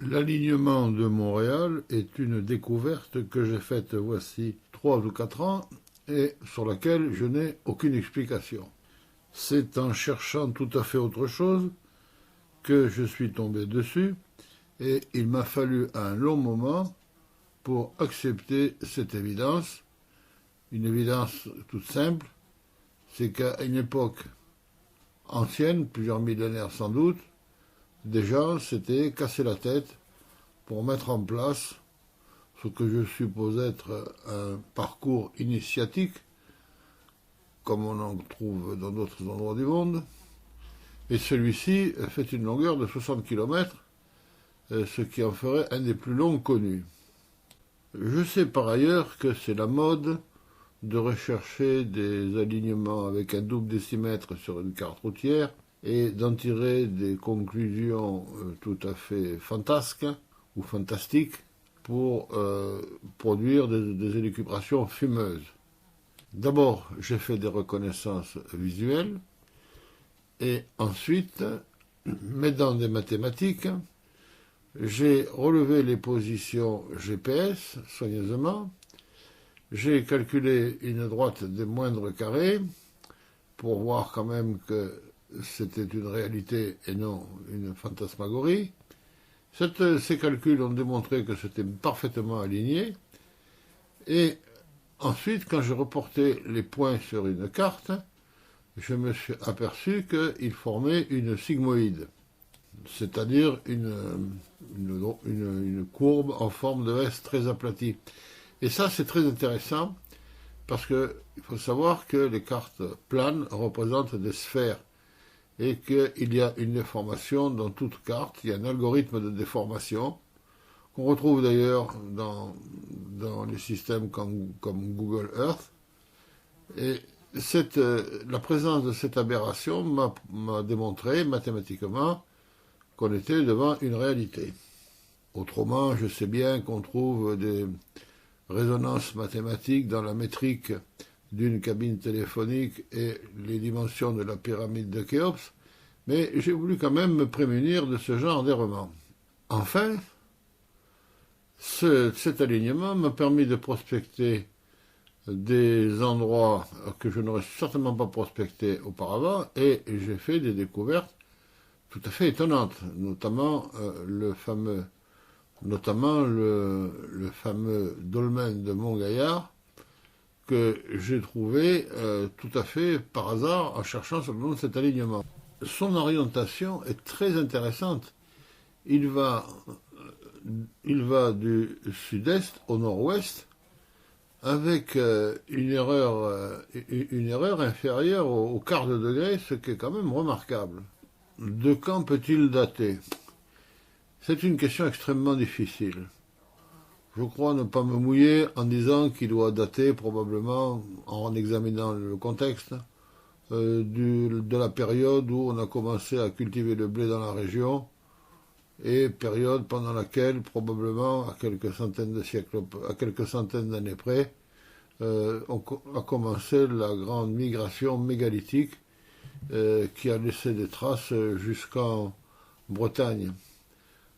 L'alignement de Montréal est une découverte que j'ai faite voici 3 ou 4 ans et sur laquelle je n'ai aucune explication. C'est en cherchant tout à fait autre chose que je suis tombé dessus et il m'a fallu un long moment pour accepter cette évidence. Une évidence toute simple, c'est qu'à une époque ancienne, plusieurs millénaires sans doute, des gens s'étaient cassé la tête pour mettre en place ce que je suppose être un parcours initiatique, comme on en trouve dans d'autres endroits du monde, et celui-ci fait une longueur de 60 km, ce qui en ferait un des plus longs connus. Je sais par ailleurs que c'est la mode de rechercher des alignements avec un double décimètre sur une carte routière et d'en tirer des conclusions tout à fait fantasques ou fantastiques pour produire des élucubrations fumeuses. D'abord, j'ai fait des reconnaissances visuelles et ensuite, m'aidant des mathématiques, j'ai relevé les positions GPS soigneusement. J'ai calculé une droite des moindres carrés pour voir quand même que c'était une réalité et non une fantasmagorie. Ces calculs ont démontré que c'était parfaitement aligné. Et ensuite, quand j'ai reporté les points sur une carte, je me suis aperçu qu'ils formaient une sigmoïde, c'est-à-dire une courbe en forme de S très aplatie. Et ça, c'est très intéressant parce qu'il faut savoir que les cartes planes représentent des sphères et qu'il y a une déformation dans toute carte. Il y a un algorithme de déformation qu'on retrouve d'ailleurs dans les systèmes comme Google Earth. Et la présence de cette aberration m'a démontré mathématiquement qu'on était devant une réalité. Autrement, je sais bien qu'on trouve des résonance mathématique dans la métrique d'une cabine téléphonique et les dimensions de la pyramide de Khéops, mais j'ai voulu quand même me prémunir de ce genre d'errement. Enfin, cet alignement m'a permis de prospecter des endroits que je n'aurais certainement pas prospectés auparavant, et j'ai fait des découvertes tout à fait étonnantes, notamment le fameux dolmen de Montgaillard que j'ai trouvé tout à fait par hasard en cherchant sur le nom de cet alignement. Son orientation est très intéressante. Il va du sud-est au nord-ouest avec une erreur inférieure au quart de degré, ce qui est quand même remarquable. De quand peut-il dater ? C'est une question extrêmement difficile. Je crois ne pas me mouiller en disant qu'il doit dater probablement, en examinant le contexte, de la période où on a commencé à cultiver le blé dans la région, et période pendant laquelle, probablement, à quelques centaines d'années près, a commencé la grande migration mégalithique qui a laissé des traces jusqu'en Bretagne.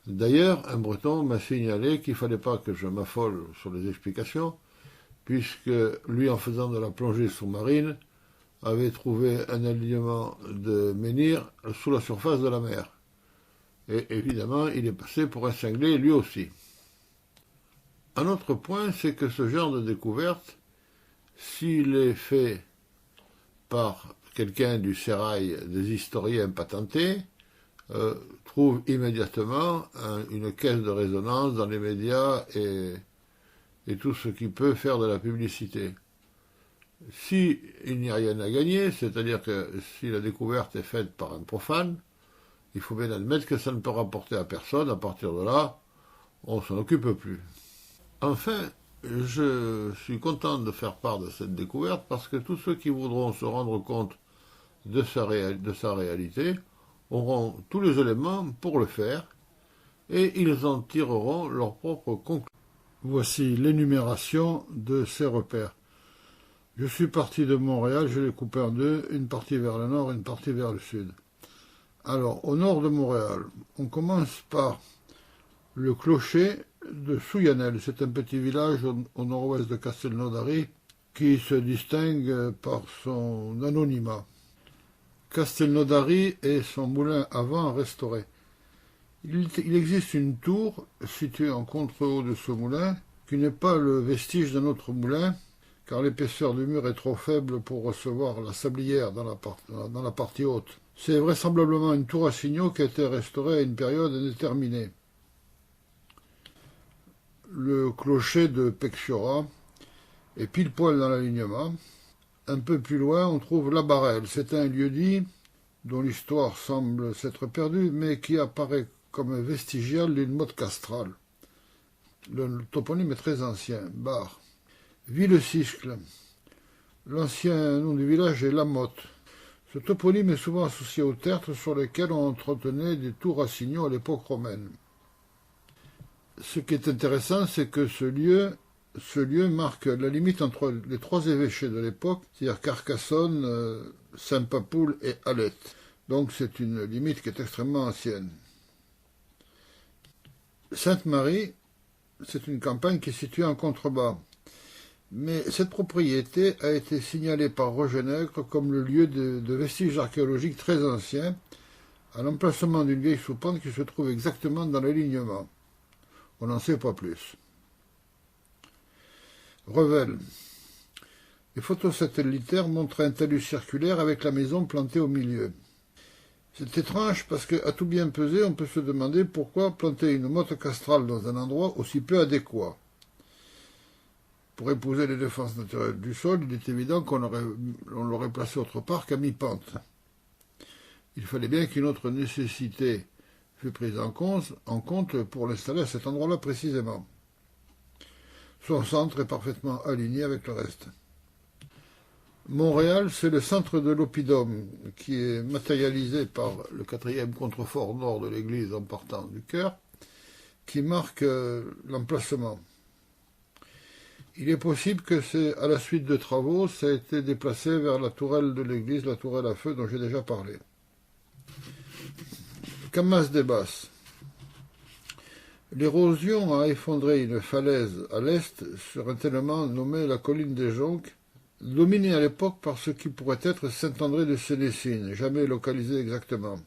D'ailleurs, un Breton m'a signalé qu'il ne fallait pas que je m'affole sur les explications, puisque lui, en faisant de la plongée sous-marine, avait trouvé un alignement de menhir sous la surface de la mer. Et évidemment, il est passé pour un cinglé lui aussi. Un autre point, c'est que ce genre de découverte, s'il est fait par quelqu'un du sérail des historiens patentés, trouve immédiatement une caisse de résonance dans les médias et tout ce qui peut faire de la publicité. S'il n'y a rien à gagner, c'est-à-dire que si la découverte est faite par un profane, il faut bien admettre que ça ne peut rapporter à personne. À partir de là, on ne s'en occupe plus. Enfin, je suis content de faire part de cette découverte parce que tous ceux qui voudront se rendre compte de sa réalité auront tous les éléments pour le faire et ils en tireront leur propre conclusion. Voici l'énumération de ces repères. Je suis parti de Montréal, je l'ai coupé en deux, une partie vers le nord, une partie vers le sud. Alors, au nord de Montréal, on commence par le clocher de Souillanel. C'est un petit village au nord-ouest de Castelnaudary qui se distingue par son anonymat. Castelnaudary et son moulin à vent restauré. Il existe une tour située en contre-haut de ce moulin qui n'est pas le vestige d'un autre moulin car l'épaisseur du mur est trop faible pour recevoir la sablière dans la partie haute. C'est vraisemblablement une tour à signaux qui a été restaurée à une période indéterminée. Le clocher de Pecciora est pile poil dans l'alignement. Un peu plus loin, on trouve la Barrelle. C'est un lieu-dit dont l'histoire semble s'être perdue, mais qui apparaît comme vestigial d'une motte castrale. Le toponyme est très ancien, Bar. Villeciscle. L'ancien nom du village est La Motte. Ce toponyme est souvent associé aux tertres sur lesquels on entretenait des tours à signaux à l'époque romaine. Ce qui est intéressant, c'est que ce lieu marque la limite entre les trois évêchés de l'époque, c'est-à-dire Carcassonne, Saint-Papoul et Alette. Donc c'est une limite qui est extrêmement ancienne. Sainte-Marie, c'est une campagne qui est située en contrebas. Mais cette propriété a été signalée par Roger Nègre comme le lieu de vestiges archéologiques très anciens, à l'emplacement d'une vieille soupente qui se trouve exactement dans l'alignement. On n'en sait pas plus. Revel. Les photos satellitaires montrent un talus circulaire avec la maison plantée au milieu. C'est étrange parce qu'à tout bien peser, on peut se demander pourquoi planter une motte castrale dans un endroit aussi peu adéquat. Pour épouser les défenses naturelles du sol, il est évident qu'on l'aurait placé autre part qu'à mi-pente. Il fallait bien qu'une autre nécessité fût prise en compte pour l'installer à cet endroit-là précisément. Son centre est parfaitement aligné avec le reste. Montréal, c'est le centre de l'oppidum, qui est matérialisé par le 4e contrefort nord de l'église en partant du chœur, qui marque l'emplacement. Il est possible que c'est à la suite de travaux, ça a été déplacé vers la tourelle de l'église, la tourelle à feu dont j'ai déjà parlé. Camas des Basses. L'érosion a effondré une falaise à l'est sur un tellement nommé la colline des Joncs, dominée à l'époque par ce qui pourrait être Saint-André de Sénécine, jamais localisé exactement.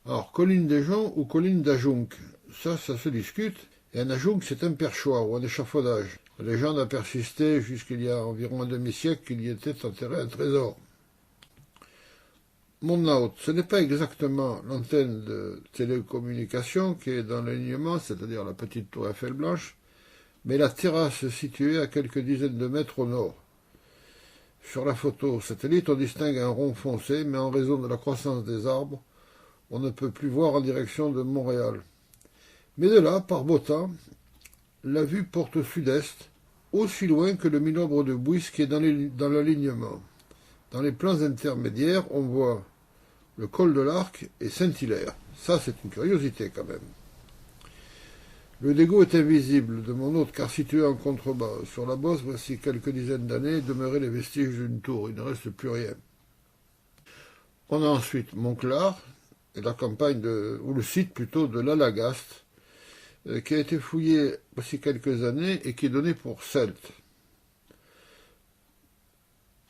Alors, colline des Joncs ou colline d'Ajounc, ça se discute. Et un ajounk, c'est un perchoir ou un échafaudage. La légende a persisté jusqu'il y a environ un demi-siècle qu'il y était enterré un trésor. Monnaut, ce n'est pas exactement l'antenne de télécommunication qui est dans l'alignement, c'est-à-dire la petite tour Eiffel blanche, mais la terrasse située à quelques dizaines de mètres au nord. Sur la photo satellite, on distingue un rond foncé, mais en raison de la croissance des arbres, on ne peut plus voir en direction de Montréal. Mais de là, par beau temps, la vue porte au sud-est, aussi loin que le Minobre de Bouisse qui est dans l'alignement. Dans les plans intermédiaires, on voit le col de l'Arc et Saint-Hilaire. Ça, c'est une curiosité quand même. Le dégoût est invisible de mon hôte car situé en contrebas. Sur la bosse, voici quelques dizaines d'années, demeuraient les vestiges d'une tour. Il ne reste plus rien. On a ensuite Montclar, et la campagne ou le site plutôt de l'Alagaste, qui a été fouillé voici quelques années et qui est donné pour celte.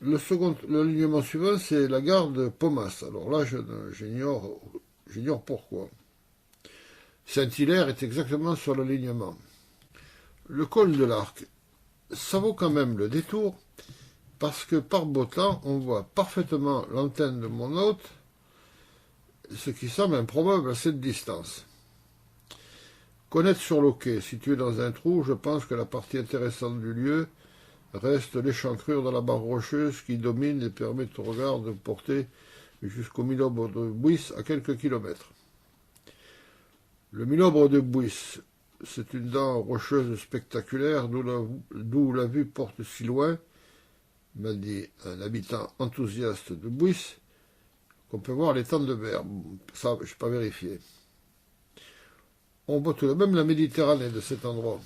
L'alignement suivant, c'est la gare de Pomas. Alors là, j'ignore pourquoi. Saint-Hilaire est exactement sur l'alignement. Le col de l'Arc, ça vaut quand même le détour, parce que par beau temps, on voit parfaitement l'antenne de mon hôte, ce qui semble improbable à cette distance. Connaître-sur-Loquet, situé dans un trou, je pense que la partie intéressante du lieu reste l'échancrure dans la barre rocheuse qui domine et permet au regard de porter jusqu'au Minobre de Bouisse à quelques kilomètres. Le Minobre de Bouisse, c'est une dent rocheuse spectaculaire d'où la vue porte si loin, m'a dit un habitant enthousiaste de Bouisse, qu'on peut voir l'étang de mer. Ça, je n'ai pas vérifié. On voit tout de même la Méditerranée de cet endroit.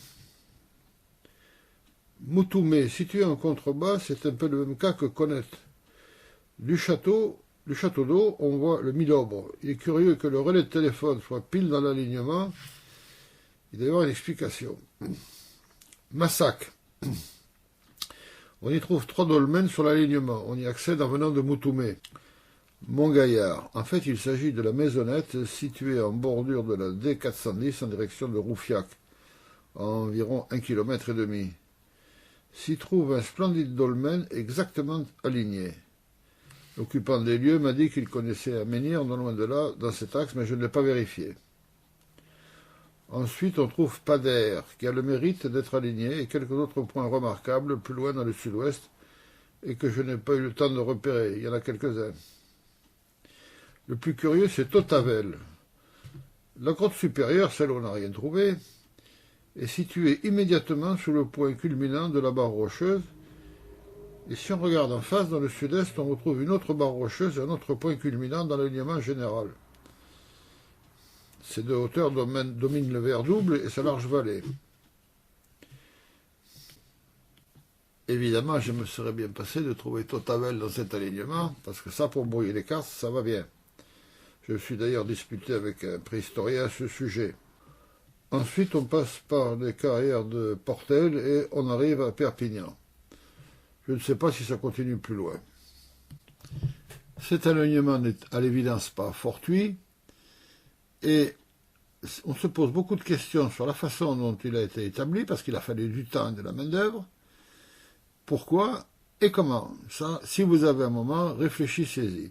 Moutoumé, situé en contrebas, c'est un peu le même cas que Connaître. Du château, le château d'eau, on voit le Milobre. Il est curieux que le relais de téléphone soit pile dans l'alignement. Il doit y avoir une explication. Massac. On y trouve 3 dolmens sur l'alignement. On y accède en venant de Moutoumé. Montgaillard. En fait, il s'agit de la maisonnette située en bordure de la D410 en direction de Roufiac, à environ 1,5 km. S'y trouve un splendide dolmen exactement aligné. L'occupant des lieux m'a dit qu'il connaissait Aménir, non loin de là, dans cet axe, mais je ne l'ai pas vérifié. Ensuite, on trouve Pader, qui a le mérite d'être aligné, et quelques autres points remarquables plus loin dans le sud-ouest, et que je n'ai pas eu le temps de repérer. Il y en a quelques-uns. Le plus curieux, c'est Totavel. La grotte supérieure, celle où on n'a rien trouvé, est située immédiatement sous le point culminant de la barre rocheuse. Et si on regarde en face, dans le sud-est, on retrouve une autre barre rocheuse et un autre point culminant dans l'alignement général. Ces deux hauteurs dominent le vert double et sa large vallée. Évidemment, je me serais bien passé de trouver Totavel dans cet alignement, parce que ça, pour brouiller les cartes, ça va bien. Je me suis d'ailleurs disputé avec un préhistorien à ce sujet. Ensuite, on passe par les carrières de Portel et on arrive à Perpignan. Je ne sais pas si ça continue plus loin. Cet alignement n'est à l'évidence pas fortuit et on se pose beaucoup de questions sur la façon dont il a été établi, parce qu'il a fallu du temps et de la main-d'œuvre. Pourquoi et comment? Ça, si vous avez un moment, réfléchissez-y.